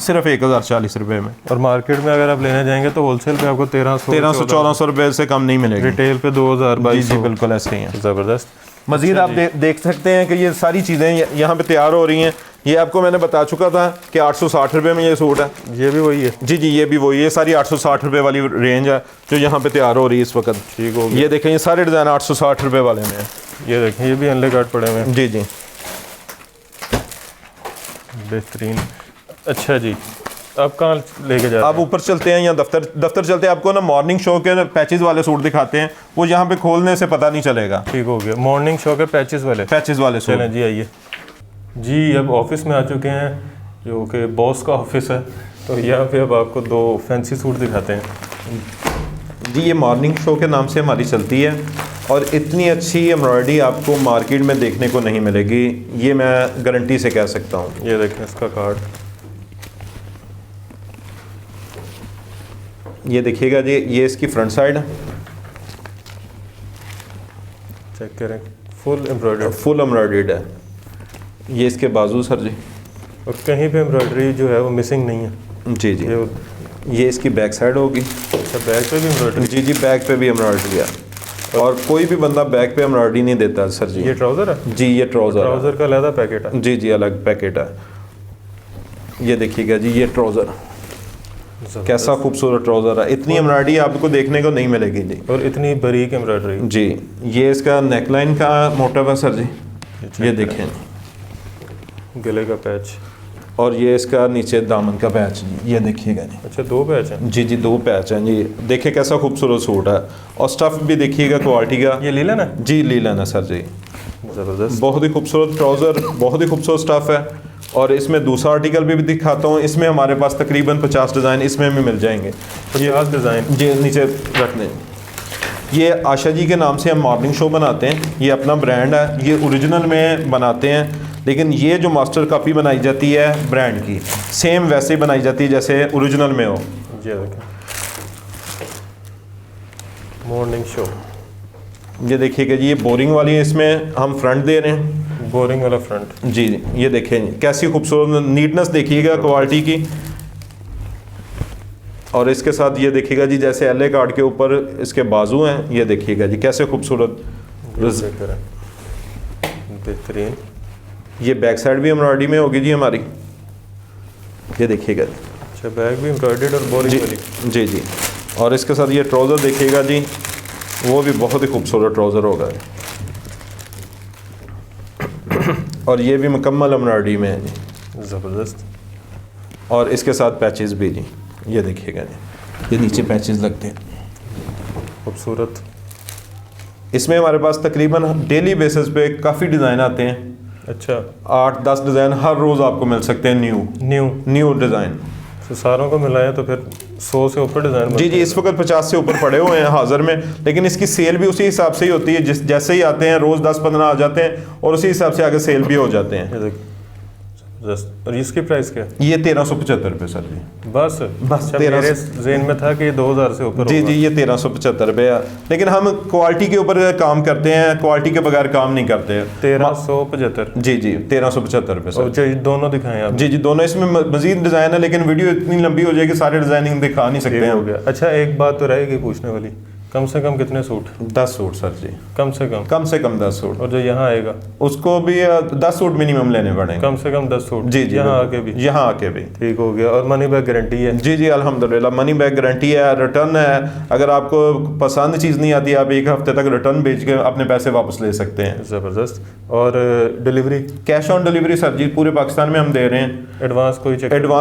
सिर्फ 1040 रुपये में। और मार्केट में अगर आप लेने जाएंगे तो होलसेल पे आपको 1300-1400 रुपये से कम नहीं मिलेगी। रिटेल पे 2000 जी बिल्कुल ऐसे ही है। ज़बरदस्त। मज़ीद आप देख सकते हैं कि ये सारी चीज़ें यहाँ पे तैयार हो रही हैं। ये आपको मैंने बता चुका था कि 860 रुपये में ये सूट है। ये भी वही है? जी जी ये भी वही है, सारी 860 रुपये वाली रेंज है जो यहाँ पे तैयार हो रही है इस वक्त। ठीक हो गया। ये देखें, ये सारे डिज़ाइन 860 रुपये वाले में है। ये देखें, ये भी अनले कार्ड पड़े हुए हैं। जी जी बेहतरीन। अच्छा जी, अब कहाँ लेके जा रहे हैं? आप ऊपर चलते हैं या दफ्तर चलते हैं। आपको ना मॉर्निंग शो के पैचेस वाले सूट दिखाते हैं, वो यहाँ पे खोलने से पता नहीं चलेगा। ठीक हो गया। मॉर्निंग शो के पैचेस वाले सूट। चलें जी, आइए जी। अब ऑफिस में आ चुके हैं जो कि बॉस का ऑफिस है, तो यहाँ पे अब आपको 2 फैंसी सूट दिखाते हैं जी। ये मॉर्निंग शो के नाम से हमारी चलती है और इतनी अच्छी एम्ब्रॉयडरी आपको मार्केट में देखने को नहीं मिलेगी, ये मैं गारंटी से कह सकता हूँ। ये देखें इसका कार्ड, ये देखिएगा जी, ये इसकी फ्रंट साइड है, चेक करें, फुल एम्ब्रॉयडर्ड है। ये इसके बाजू सर जी, और कहीं पे एम्ब्रॉयडरी जो है वो मिसिंग नहीं है। जी जी। ये इसकी बैक साइड होगी। अच्छा, बैक पे भी एम्ब्रॉयडरी? जी जी, बैक पे भी एम्ब्रॉयडरी है। और कोई भी बंदा बैक पे एम्ब्रॉयडरी नहीं देता सर जी। ये ट्राउज़र है? जी ये ट्राउज़र का अलग पैकेट है? जी जी अलग पैकेट है। ये देखिएगा जी, ये ट्राउज़र कैसा खूबसूरत ट्राउज़र है। इतनी एम्ब्रॉयडरी आपको देखने को नहीं मिलेगी जी, और इतनी बारीक एम्ब्रॉयडरी जी। ये इसका नेकलाइन का मोटिव है सर जी, ये देखें। गले का पैच, और ये इसका नीचे दामन का पैच, ये देखिएगा जी। अच्छा, 2 पैच हैं? जी जी 2 पैच हैं जी। देखिए कैसा खूबसूरत सूट है, और स्टफ़ भी देखिएगा क्वालिटी का। ये लीलन है? जी लीलन है सर जी। ज़बरदस्त, बहुत ही खूबसूरत ट्राउज़र, बहुत ही खूबसूरत स्टफ़ है। और इसमें दूसरा आर्टिकल भी दिखाता हूँ। इसमें हमारे पास तकरीबन 50 डिज़ाइन इसमें भी मिल जाएंगे। 50 डिज़ाइन जी नीचे रख लें। ये आशा जी के नाम से हम मॉर्निंग शो बनाते हैं, ये अपना ब्रांड है। ये ओरिजिनल में बनाते हैं, लेकिन ये जो मास्टर कॉपी बनाई जाती है ब्रांड की, सेम वैसे ही बनाई जाती है जैसे ओरिजिनल में हो। जी देखें, मॉर्निंग शो। ये देखिएगा जी, ये बोरिंग वाली है, इसमें हम फ्रंट दे रहे हैं, बोरिंग वाला फ्रंट। जी ये देखें कैसी खूबसूरत नीटनेस देखिएगा क्वालिटी की। और इसके साथ ये देखिएगा जी, जैसे एल कार्ड के ऊपर इसके बाजू हैं, ये देखिएगा जी कैसे खूबसूरत। बेहतरीन। ये बैक साइड भी एम्ब्रॉयडरी में होगी जी हमारी, ये देखिएगा। अच्छा, बैक भी एम्ब्रॉयडर्ड और बोरिंग वाली। जी जी। और इसके साथ ये ट्राउज़र देखिएगा जी, वो भी बहुत ही खूबसूरत ट्राउज़र होगा। और ये भी मुकम्मल एम्ब्रॉयडरी में है जी। ज़बरदस्त। और इसके साथ पैचेस भी जी, ये देखिएगा जी, ये नीचे पैचेस लगते हैं, खूबसूरत। इसमें हमारे पास तकरीबन डेली बेसिस पे काफ़ी डिज़ाइन आते हैं। अच्छा, 8-10 डिज़ाइन हर रोज़ आपको मिल सकते हैं, न्यू डिज़ाइन। तो सारों को मिलाएं तो फिर 100 से ऊपर डिज़ाइन। जी जी, इस वक्त 50 से ऊपर पड़े हुए हैं हाज़िर में, लेकिन इसकी सेल भी उसी हिसाब से ही होती है। जैसे ही आते हैं रोज़ 10-15 आ जाते हैं, और उसी हिसाब से आगे सेल भी हो जाते हैं। और इसकी प्राइस क्या है? ये 1375 रुपये सर जी। बस बस 1300। मेरे ज़हन में था कि ये 2000 से ऊपर। जी जी, ये 1375 रुपये है, लेकिन हम क्वालिटी के ऊपर काम करते हैं, क्वालिटी के बगैर काम नहीं करते। 1375। जी जी 1375 रुपये सर। अच्छा, दोनों दिखाएं आप? जी जी दोनों। इसमें मजीद डिज़ाइन है, लेकिन वीडियो इतनी लंबी हो जाएगी, सारे डिज़ाइनिंग दिखा नहीं सकते हैं। हो गया। अच्छा, एक बात तो रहेगी पूछने वाली, कम से कम कितने सूट? 10 सूट सर जी। कम से कम 10 सूट। और जो यहाँ आएगा उसको भी 10 सूट मिनिमम लेने पड़ेंगे। कम से कम 10 सूट? जी जी, यहाँ आके भी? यहाँ आके भी। ठीक हो गया। और मनी बैक गारंटी है? जी जी अल्हम्दुलिल्लाह, मनी बैक गारंटी है, रिटर्न है। अगर आपको पसंद चीज़ नहीं आती, आप 1 हफ्ते तक रिटर्न भेज के अपने पैसे वापस ले सकते हैं। ज़बरदस्त। और delivery? Cash on delivery sir जी पूरे पाकिस्तान में हम दे रहे हैं। एडवांस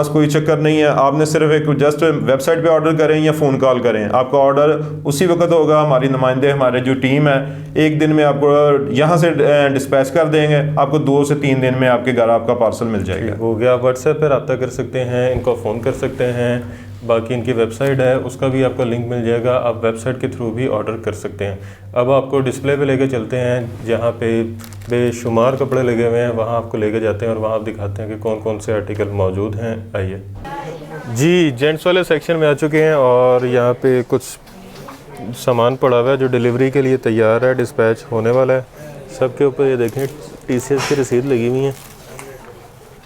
कोई चक्कर नहीं है। आपने सिर्फ एक जस्ट वेबसाइट पे ऑर्डर करें या फ़ोन कॉल करें, आपका ऑर्डर उसी वक्त होगा। हमारी नुमाइंदे, हमारे जो टीम है, एक दिन में आपको यहाँ से डिस्पैच कर देंगे, आपको 2 से 3 दिन में आपके घर आपका पार्सल मिल जाएगा। हो गया। व्हाट्सएप पर रब्ता कर सकते हैं, इनको फ़ोन कर सकते हैं। बाकी इनकी वेबसाइट है, उसका भी आपको लिंक मिल जाएगा, आप वेबसाइट के थ्रू भी ऑर्डर कर सकते हैं। अब आपको डिस्प्ले पे लेके चलते हैं जहाँ पे बेशुमार कपड़े लगे हुए हैं, वहाँ आपको लेके जाते हैं और वहाँ आप दिखाते हैं कि कौन कौन से आर्टिकल मौजूद हैं। आइए जी, जेंट्स वाले सेक्शन में आ चुके हैं और यहाँ पे कुछ सामान पड़ा हुआ है जो डिलीवरी के लिए तैयार है, डिस्पैच होने वाला है। सबके ऊपर ये देखें TCS की रसीद लगी हुई है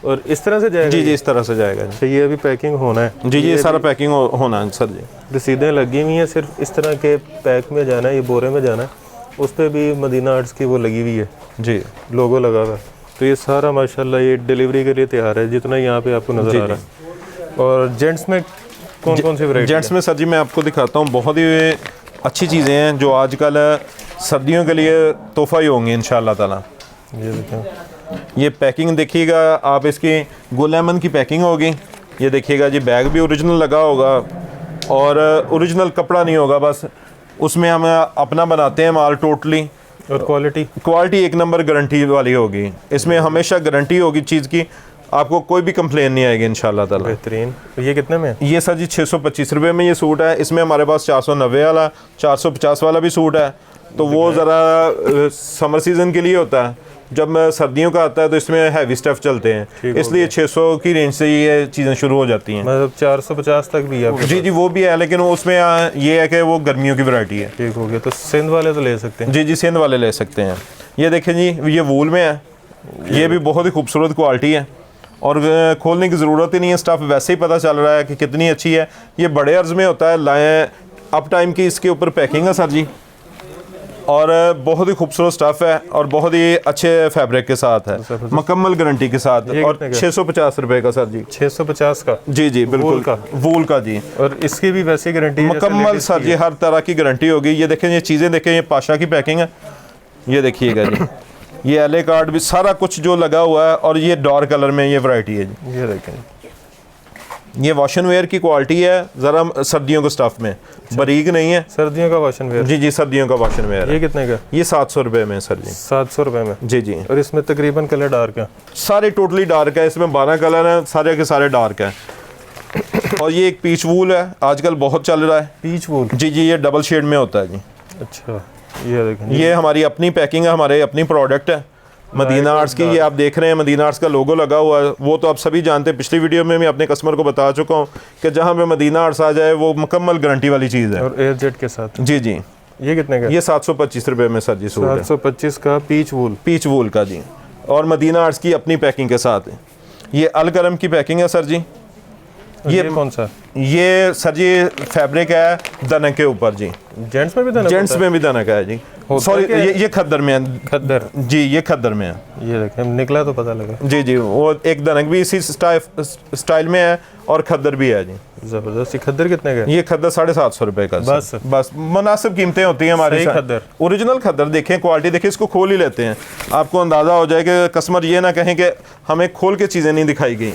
और इस तरह से जाएगा। जी जी, इस तरह से जाएगा जी। तो ये अभी पैकिंग होना है। जी जी, ये सारा पैकिंग होना है सर जी। रसीदें लगी हुई हैं, सिर्फ इस तरह के पैक में जाना है, ये बोरे में जाना है। उस पर भी मदीना आर्ट्स की वो लगी हुई है जी, लोगो लगा हुआ है। तो ये सारा माशाल्लाह ये डिलीवरी के लिए तैयार है, जितना यहाँ पे आपको नज़र आ रहा है। और जेंट्स में कौन कौन सी वैरायटी? जेंट्स में सर जी मैं आपको दिखाता हूँ, बहुत ही अच्छी चीज़ें हैं जो आजकल सर्दियों के लिए तोहफ़ा ही होंगे इंशाअल्लाह ताला। ये देखें, ये पैकिंग देखिएगा आप, इसकी गुलैमन की पैकिंग होगी। ये देखिएगा जी, बैग भी ओरिजिनल लगा होगा और ओरिजिनल कपड़ा नहीं होगा, बस उसमें हम अपना बनाते हैं माल टोटली। और क्वालिटी एक नंबर गारंटी वाली होगी, इसमें हमेशा गारंटी होगी चीज़ की, आपको कोई भी कंप्लेन नहीं आएगी इंशाल्लाह ताला। बेहतरीन। ये कितने में? ये सर जी 625 रुपये में ये सूट है। इसमें हमारे पास 490 वाला, 450 वाला भी सूट है। तो वो ज़रा समर सीज़न के लिए होता है, जब सर्दियों का आता है तो इसमें हैवी स्टफ़ चलते हैं, इसलिए 600 की रेंज से ये चीज़ें शुरू हो जाती हैं। मतलब 450 तक भी है? जी जी, वो भी है, लेकिन उसमें ये है कि वो गर्मियों की वैरायटी है। ठीक हो गया। तो सिंध वाले तो ले सकते हैं? जी जी, सिंध वाले ले सकते हैं। ये देखें जी, ये वूल में है, ये भी बहुत ही खूबसूरत क्वालिटी है और खोलने की ज़रूरत ही नहीं है, स्टफ़ वैसे ही पता चल रहा है कि कितनी अच्छी है। ये बड़े अर्ज़ में होता है, लाएँ अप टाइम की इसके ऊपर पैकिंग है सर जी, और बहुत ही खूबसूरत स्टफ़ है और बहुत ही अच्छे फैब्रिक के साथ है, मुकम्मल गारंटी के साथ। और 650 रुपये का सर जी। 650 का? जी जी बिल्कुल, वूल का जी। और इसकी भी वैसी गारंटी मुकम्मल सर जी, हर तरह की गारंटी होगी। ये देखें, ये चीज़ें देखें, ये पाशा की पैकिंग है, ये देखिएगा जी। ये LA कार्ड भी सारा कुछ जो लगा हुआ है, और ये डार्क कलर में ये वैरायटी है जी। ये देखें, ये वॉशन वेयर की क्वालिटी है, ज़रा सर्दियों के स्टफ़ में, बारीक नहीं है। सर्दियों का वॉशन वेयर? जी जी, सर्दियों का वॉशन वेयर। ये कितने का? ये 700 रुपये में सर जी। 700 रुपये में? जी जी। और इसमें तकरीबन कलर डार्क है? सारे टोटली डार्क है, इसमें 12 कलर हैं, सारे के सारे डार्क हैं। और ये एक पीच वूल है, आजकल बहुत चल रहा है। पीच वूल? जी जी, ये डबल शेड में होता है जी। अच्छा, ये देखें, ये हमारी अपनी पैकिंग है, हमारे अपनी प्रोडक्ट है मदीना आर्ट्स की। ये आप देख रहे हैं मदीना आर्ट्स का लोगो लगा हुआ है, वो तो आप सभी जानते हैं। पिछली वीडियो में मैं अपने कस्टमर को बता चुका हूँ कि जहाँ पे मदीना आर्ट्स आ जाए वो मुकम्मल गारंटी वाली चीज़ है। और एयरजेट के साथ? जी जी। ये कितने का? ये 725 रुपये में सर जी सूट है। 725 का पीच वूल का जी, और मदीना आर्ट्स की अपनी पैकिंग के साथ है। ये अलकरम की पैकिंग है सर जी। ये कौन सा? ये सर जी फैब्रिक है दनक के ऊपर जी। जेंट्स में भी दनक? जेंट्स में भी दनक है जी। सॉरी, ये खद्दर में है। खद्दर? जी, ये खद्दर में है। ये देखें, निकला तो पता लगा। जी जी, वो एक दनक भी इसी स्टाइल में है और खद्दर भी है जी। ज़बरदस्त। खद्दर कितने का? ये खद्दर 750 रुपये का। बस मुनासिब कीमतें होती हैं हमारी। खद्दर, ओरिजिनल खद्दर देखें, क्वालिटी देखें, इसको खोल ही लेते हैं, आपको अंदाज़ा हो जाए कि कस्टमर ये ना कहें कि हमें खोल के चीज़ें नहीं दिखाई गई।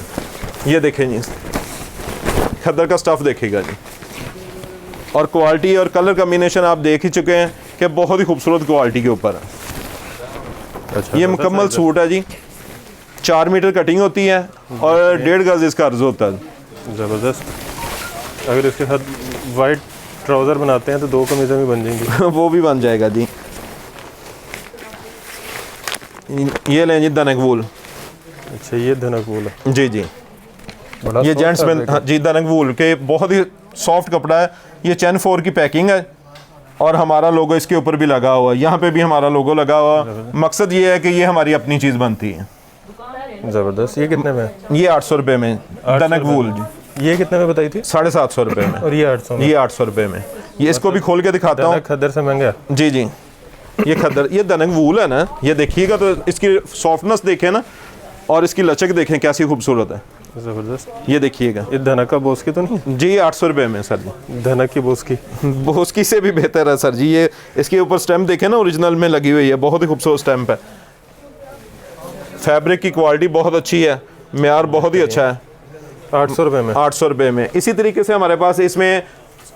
ये देखें जी, खद्दर का स्टफ़ देखेगा जी, और क्वालिटी और कलर कम्बिनेशन आप देख ही चुके हैं कि बहुत ही खूबसूरत क्वालिटी के ऊपर है। अच्छा, ये मुकम्मल सूट है जी, 4 मीटर कटिंग होती है और 1.5 गज इसका अर्ज होता है। ज़बरदस्त। अगर इसके साथ वाइट ट्राउज़र बनाते हैं तो 2 कमीज़ें भी बन जाएंगी। वो भी बन जाएगा जी। ये लें जी दनक वूल। अच्छा, ये दनक वूल है? जी जी, ये जेंट्स में जी दनक वूल के बहुत ही सॉफ्ट कपड़ा है। ये चैन 4 की पैकिंग है और हमारा लोगो इसके ऊपर भी लगा हुआ है, यहाँ पे भी हमारा लोगो लगा हुआ है। मकसद ये है कि ये हमारी अपनी चीज़ बनती है। ज़बरदस्त। ये कितने में? ये 800 रुपये में दनक वूल जी। ये कितने में बताई थी? 750 रुपये में। और ये 800 में? ये 800 रुपये में। ये इसको भी खोल के दिखाता हूँ। खद्दर से महंगा? जी जी, ये खद्दर, ये दनक वूल है ना, ये देखिएगा तो इसकी सॉफ्टनेस देखें ना, और इसकी लचक देखें कैसी खूबसूरत है। ज़बरदस्त। ये देखिएगा। ये धनक का बोस्की तो नहीं? जी, 800 रुपये में सर जी। धनक की बोस्की? बोस्की से भी बेहतर है सर जी। ये इसके ऊपर स्टैम्प देखें ना, ओरिजिनल में लगी हुई है, बहुत ही खूबसूरत स्टैम्प है। फैब्रिक की क्वालिटी बहुत अच्छी है, मेयार बहुत ही अच्छा है। 800 रुपये में? 800 रुपये में। इसी तरीके से हमारे पास इसमें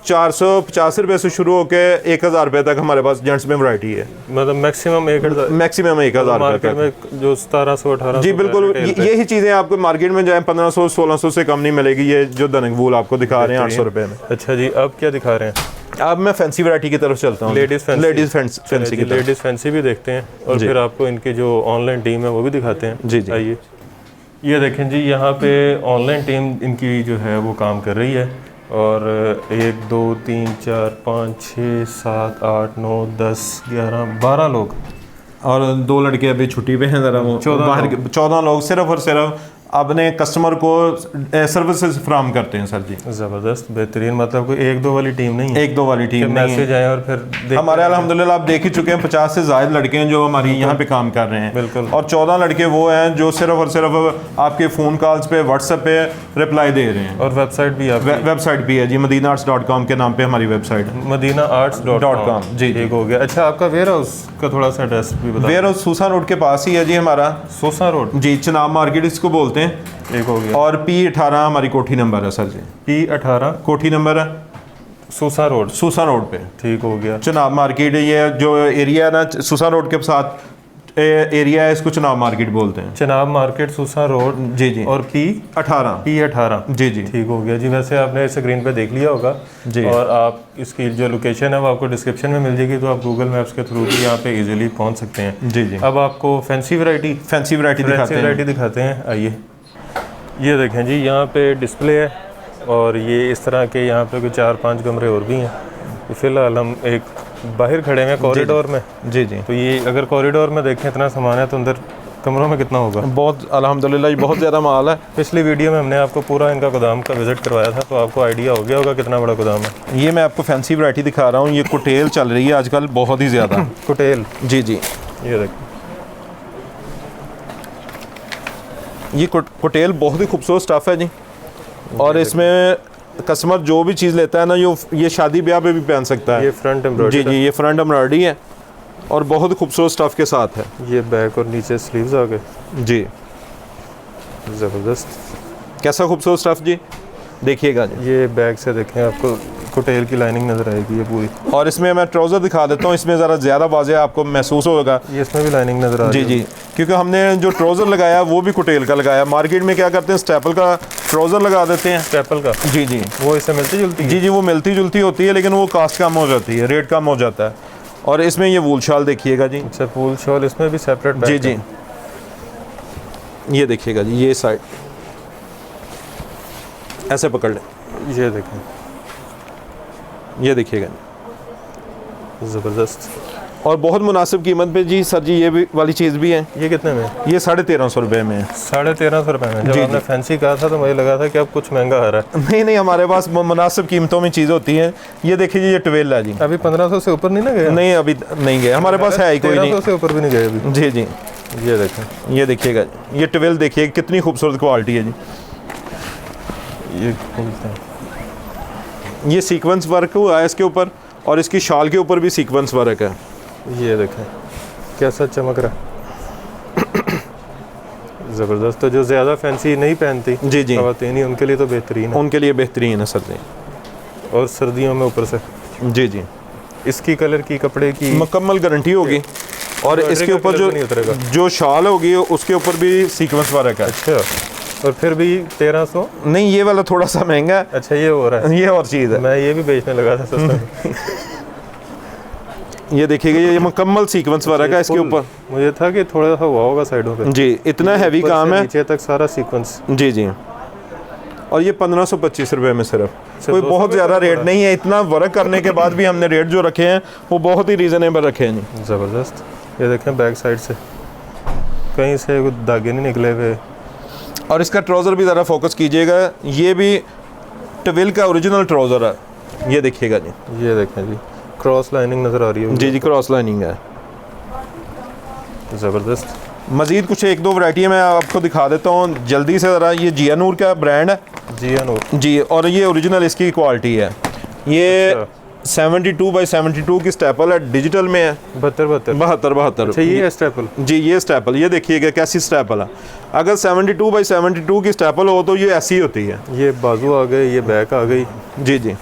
450 रुपये से शुरू होकर 1000 रुपये तक हमारे पास जेंट्स में वैरायटी है। मतलब मैक्सिमम 1000? मैक्सिमम 1000 रुपये में जो 1700-1800? जी बिल्कुल, यही चीज़ें आपको मार्केट में जाए 1500-1600 से कम नहीं मिलेगी। ये जो दनक वूल आपको दिखा रहे हैं 800 रुपये में। अच्छा जी, अब क्या दिखा रहे हैं? अब मैं फैंसी वैरायटी की तरफ चलता हूँ। लेडीज़ फैंसी की। लेडीज़ फैंसी भी देखते हैं और फिर आपको इनकी जो ऑनलाइन टीम है वो भी दिखाते हैं। जी जी, आइए। ये देखें जी, यहाँ पे ऑनलाइन टीम इनकी जो है वो काम कर रही है, और 1 2 3 4 5 6 7 8 9 10 11 12 लोग और 2 लड़के अभी छुट्टी पे हैं, ज़रा वो 14 लोग सिर्फ और सिर्फ अपने कस्टमर को सर्विसेज फ्राहम करते हैं सर जी। ज़बरदस्त, बेहतरीन, मतलब कोई 1-2 वाली टीम नहीं है, 1-2 वाली टीम नहीं है। मैसेज आए और फिर हमारे अल्हम्दुलिल्लाह आप देख ही चुके हैं 50 से ज़ायद लड़के हैं जो हमारी यहाँ पे काम कर रहे हैं। बिल्कुल। और 14 लड़के वो हैं जो सिर्फ और सिर्फ आपके फ़ोन कॉल्स पे व्हाट्सएप पे रिप्लाई दे रहे हैं। और वेबसाइट भी आप वेबसाइट भी है जी, medinaarts.com के नाम पे हमारी वेबसाइट है। medinaarts.com जी। ठीक हो गया। अच्छा, आपका वेयर हाउस का थोड़ा सा एड्रेस भी बताओ। वेयर हाउस सूसा रोड के पास ही है जी हमारा। सूसा रोड जी, चनाब मार्केट इसको बोलते हैं। ठीक हो गया। और P18 हमारी कोठी नंबर है सर जी। P18 कोठी नंबर है सूसा रोड सूसा रोड पे, ठीक हो गया। चनाब मार्केट, ये जो एरिया है ना सूसा रोड के साथ एरिया है, इसको चनाब मार्केट बोलते हैं। चनाब मार्केट सूसा रोड जी जी। और P18 जी जी। ठीक हो गया जी। वैसे आपने स्क्रीन पे देख लिया होगा जी। और आप इसकी जो लोकेशन है वो आपको डिस्क्रिप्शन में मिल जाएगी, तो आप गूगल मैप्स के थ्रू भी यहाँ पे इजीली पहुँच सकते हैं। जी जी। अब आपको फैंसी वैरायटी दिखाते हैं। आइए, ये देखें जी, यहाँ पे डिस्प्ले है और ये इस तरह के यहाँ पे कोई 4-5 कमरे और भी हैं। तो फिलहाल हम एक बाहर खड़े हैं कॉरिडोर में। जी जी। तो ये अगर कॉरिडोर में देखें इतना सामान है तो अंदर कमरों में कितना होगा? बहुत अल्हम्दुलिल्लाह बहुत ज़्यादा माल है। पिछली वीडियो में हमने आपको पूरा इनका गोदाम का विजिट करवाया था, तो आपको आइडिया हो गया होगा कितना बड़ा गोदाम है। ये मैं आपको फैंसी वैरायटी दिखा रहा हूँ, ये कुटेल चल रही है आजकल बहुत ही ज़्यादा। कुटेल, जी जी। ये देखिए, ये कुटेल बहुत ही खूबसूरत स्टफ़ है जी। और इसमें कस्टमर जो भी चीज़ लेता है ना, ये शादी ब्याह पे भी पहन सकता है। ये फ्रंट एम्ब्रॉयडरी। जी जी, ये फ्रंट एम्ब्रॉयडरी है और बहुत खूबसूरत स्टफ़ के साथ है। ये बैक और नीचे स्लीव्स आ गए। जी, ज़बरदस्त, कैसा खूबसूरत स्टफ़ जी, देखिएगा जी। ये बैक से देखें आपको कुटेल की लाइनिंग नज़र आएगी ये पूरी। और इसमें मैं ट्राउज़र दिखा देता हूँ, इसमें ज़रा ज़्यादा वाज़ेह आपको महसूस होगा। ये इसमें भी लाइनिंग नज़र आ रही जी है। जी, क्योंकि हमने जो ट्राउज़र लगाया वो भी कुटेल का लगाया। मार्केट में क्या करते हैं, स्टेपल का ट्राउज़र लगा देते हैं। स्टेपल का? जी जी। वो इससे मिलती जुलती है? जी जी, वो मिलती जुलती होती है लेकिन वो कास्ट कम हो जाती है, रेट कम हो जाता है। और इसमें ये वूल शाल देखिएगा जी। अच्छा, वूल शॉल इसमें भी सेपरेट? जी जी, ये देखिएगा जी, ये साइड ऐसे पकड़ लें, ये देखें, ये देखिएगा। ज़बरदस्त। और बहुत मुनासिब कीमत पे जी सर जी, ये भी वाली चीज़ भी है। ये कितने में? ये 1350 रुपये में है। 1350 रुपये में? जब आपने फैंसी कहा था तो मुझे लगा था कि अब कुछ महंगा आ रहा है। नहीं नहीं, हमारे पास मुनासिब कीमतों में चीज़ होती है। ये देखिए जी, ये 12 है जी। अभी 1500 से ऊपर नहीं ना गया? नहीं, अभी नहीं गए, हमारे पास है ही कोई नहीं। 1300 से ऊपर भी नहीं गए अभी। जी जी, ये देखें, ये देखिएगा, ये 12 देखिए कितनी खूबसूरत क्वालिटी है जी। ये खोलते हैं, ये सीक्वेंस वर्क हुआ है इसके ऊपर और इसकी शाल के ऊपर भी सीक्वेंस वर्क है। ये देखें कैसा चमक रहा है। ज़बरदस्त। तो जो ज़्यादा फैंसी नहीं पहनती जी जी, ख़वातीन, उनके लिए तो बेहतरीन है। उनके लिए बेहतरीन है सर जी। और सर्दियों में ऊपर से जी जी, इसकी कलर की कपड़े की मुकम्मल गारंटी होगी। और इसके ऊपर जो शाल होगी उसके ऊपर भी सीक्वेंस वर्क है। अच्छा, और फिर भी 1300? नहीं, ये वाला थोड़ा सा महंगा है। अच्छा, ये हो रहा है, ये और चीज़ है। मैं ये भी बेचने लगा था सस्ता। ये देखिएगा, ये मुकम्मल सीक्वेंस वर्क है इसके ऊपर। मुझे था कि थोड़ा सा हुआ होगा साइडों पे। जी, इतना हैवी काम है, नीचे तक सारा सीक्वेंस। जी जी। और ये 1525 रुपये में सिर्फ, कोई बहुत ज़्यादा रेट नहीं है। इतना वर्क करने के बाद भी हमने रेट जो रखे हैं वो बहुत ही रीज़नेबल रखे हैं जी। ज़बरदस्त। ये देखें बैक साइड से कहीं से कुछ धागे नहीं निकले हुए। और इसका ट्राउज़र भी ज़रा फोकस कीजिएगा, ये भी ट्विल का ओरिजिनल ट्राउज़र है। ये देखिएगा जी, ये देखें जी, क्रॉस लाइनिंग नज़र आ रही है। जी जी, क्रॉस लाइनिंग है। ज़बरदस्त। मज़ीद कुछ 1-2 वैरायटी मैं आपको दिखा देता हूँ जल्दी से ज़रा। ये जियानूर का ब्रांड है जी, और ये ओरिजिनल इसकी क्वालिटी है। ये 72x72 की स्टेपल है, डिजिटल में है। 72। अच्छा, ये है स्टेपल? जी, ये स्टेपल, ये देखिएगा कैसी स्टेपल है। अगर 72x72 की स्टेपल हो तो ये ऐसी होती है। ये बाजू आ गए, ये बैक आ गई। जी जी,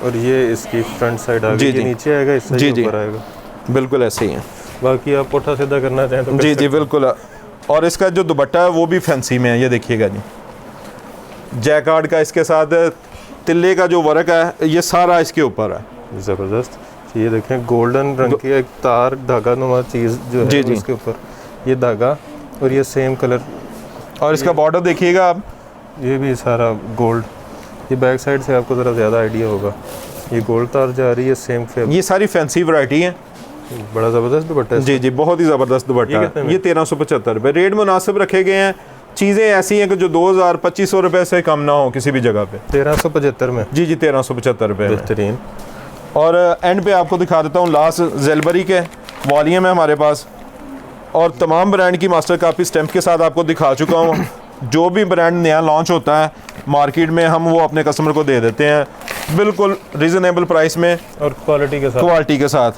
और ये इसकी फ्रंट साइड आ गई। ये नीचे आएगा, इस साइड ऊपर आएगा। बिल्कुल ऐसे ही है। बाकी आप पुट्ठा सीधा करना चाहें तो जी जी बिल्कुल। और इसका जो दुपट्टा है वो भी फैंसी में है, ये देखिएगा जी। जैकार्ड का इसके साथ तिल्ले का जो वर्क है ये सारा इसके ऊपर है। ज़बरदस्त। ये देखें गोल्डन रंग की एक तार धागा नुमा चीज़ जो है इसके ऊपर, ये धागा और ये सेम कलर। और इसका बॉर्डर देखिएगा आप, ये भी सारा गोल्ड। ये बैक साइड से आपको ज़रा ज़्यादा आइडिया होगा। ये गोल्ड तार जा रही है सेम फेब। ये सारी फैंसी वैरायटी है। बड़ा ज़बरदस्त दुपट्टा है। जी जी, बहुत ही ज़बरदस्त दुपट्टा कितने है। में? ये 1375 रुपये, रेट मुनासिब रखे गए हैं। चीज़ें ऐसी हैं कि जो 2000-2500 रुपये से कम ना हो किसी भी जगह पे। 1375 में, जी जी, 1375 रुपये में। बेहतरीन। और एंड पे आपको दिखा देता हूँ, लास्ट जेलबरी के वॉल्यूम है हमारे पास, और तमाम ब्रांड की मास्टर कापी स्टैम्प के साथ आपको दिखा चुका हूँ। जो भी ब्रांड नया लॉन्च होता है मार्केट में, हम वो अपने कस्टमर को दे देते हैं बिल्कुल रीज़नेबल प्राइस में और क्वालिटी के साथ। क्वालिटी के साथ।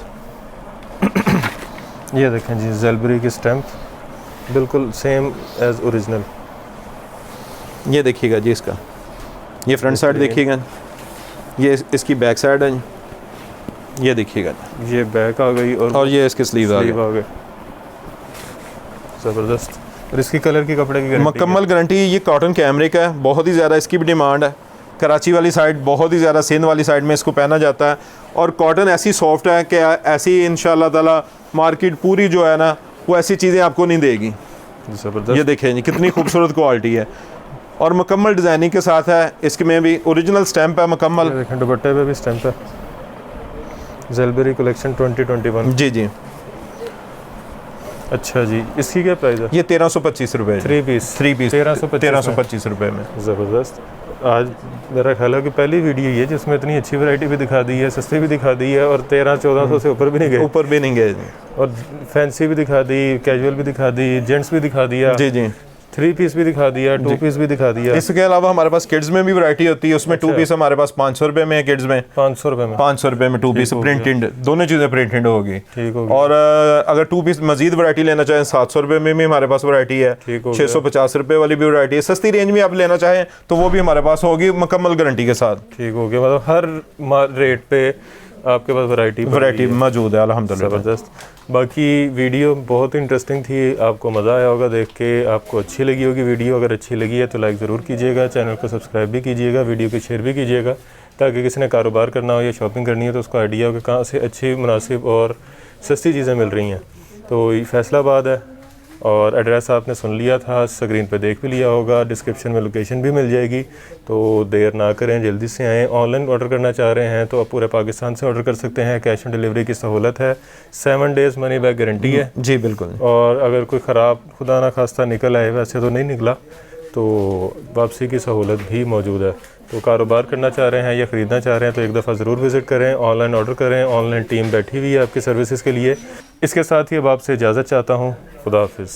ये देखें जी, जेलबरी की स्टैम्प बिल्कुल सेम एज ओरिजिनल। ये देखिएगा जी, इसका ये फ्रंट साइड देखिएगा, ये इसकी बैक साइड है, ये देखिएगा, ये बैक आ गई और ये इसके स्लीव आ स्लीव गए। आ गए। ज़बरदस्त। और इसकी कलर की कपड़े की गारंटी मुकम्मल गारंटी। ये कॉटन कैमरे का है, बहुत ही ज़्यादा इसकी भी डिमांड है। कराची वाली साइड बहुत ही ज़्यादा, सिंध वाली साइड में इसको पहना जाता है। और कॉटन ऐसी सॉफ्ट है कि ऐसी इंशाल्लाह ताला मार्केट पूरी जो है ना, वो ऐसी चीज़ें आपको नहीं देगी। ज़बरदस्त। ये देखें जी, कितनी खूबसूरत क्वालिटी है और मुकम्मल डिज़ाइनिंग के साथ है। इसके में भी ओरिजिनल स्टैम्प है मुकम्मल। ये देखें, दुपट्टे पे भी स्टैम्प है। जेलबरी कलेक्शन 2021। जी जी। अच्छा जी, इसकी क्या प्राइस है? ये 1325 रुपये, 3 पीस 1325 रुपये में। ज़बरदस्त। आज मेरा ख्याल है कि पहली वीडियो ये जिसमें इतनी अच्छी वैरायटी भी दिखा दी है, सस्ती भी दिखा दी है, और 1300-1400 से ऊपर भी नहीं गए, ऊपर भी नहीं गए। और फैंसी भी दिखा दी, कैजुअल भी दिखा दी, जेंट्स भी दिखा दिया, जी जी। 3 पीस भी दिखा दिया, 2 पीस भी दिखा दिया। इसके अलावा हमारे पास किड्स में भी वैरायटी होती है, उसमें 2 पीस हमारे पास 500 रुपये में है, किड्स में 500 रुपये में 500 रुपये में 2 पीस हो गया। प्रिंटेड, दोनों चीज़ें प्रिंटेड होगी। ठीक हो गया। और अगर 2 पीस मजीद वैरायटी लेना चाहें 700 रुपये में भी हमारे पास वैरायटी है। ठीक हो गया। 650 रुपये वाली भी वैरायटी है। सस्ती रेंज में आप लेना चाहें तो वो भी हमारे पास होगी मुकम्मल गारंटी के साथ। ठीक हो गया, मतलब हर रेट पे आपके पास वैरायटी मौजूद है अल्हम्दुलिल्लाह। ज़बरदस्त। बाकी वीडियो बहुत इंटरेस्टिंग थी, आपको मज़ा आया होगा देख के, आपको अच्छी लगी होगी वीडियो। अगर अच्छी लगी है तो लाइक ज़रूर कीजिएगा, चैनल को सब्सक्राइब भी कीजिएगा, वीडियो को शेयर भी कीजिएगा, ताकि किसी ने कारोबार करना हो या शॉपिंग करनी हो तो उसको आइडिया हो कि कहाँ से अच्छी, मुनासिब और सस्ती चीज़ें मिल रही हैं। तो ये फैसलाबाद है और एड्रेस आपने सुन लिया था, स्क्रीन पे देख भी लिया होगा, डिस्क्रिप्शन में लोकेशन भी मिल जाएगी। तो देर ना करें, जल्दी से आएँ। ऑनलाइन ऑर्डर करना चाह रहे हैं तो आप पूरे पाकिस्तान से ऑर्डर कर सकते हैं, कैश ऑन डिलीवरी की सहूलत है, 7 डेज़ मनी बैक गारंटी है। जी बिल्कुल। और अगर कोई ख़राब खुदा ना खास्ता निकल आए, वैसे तो नहीं निकला, तो वापसी की सहूलत भी मौजूद है। तो कारोबार करना चाह रहे हैं या ख़रीदना चाह रहे हैं तो एक दफ़ा ज़रूर विज़िट करें, ऑनलाइन ऑर्डर करें। ऑनलाइन टीम बैठी हुई है आपकी सर्विसेज के लिए। इसके साथ ही अब आपसे इजाज़त चाहता हूँ। खुदा हाफिज़।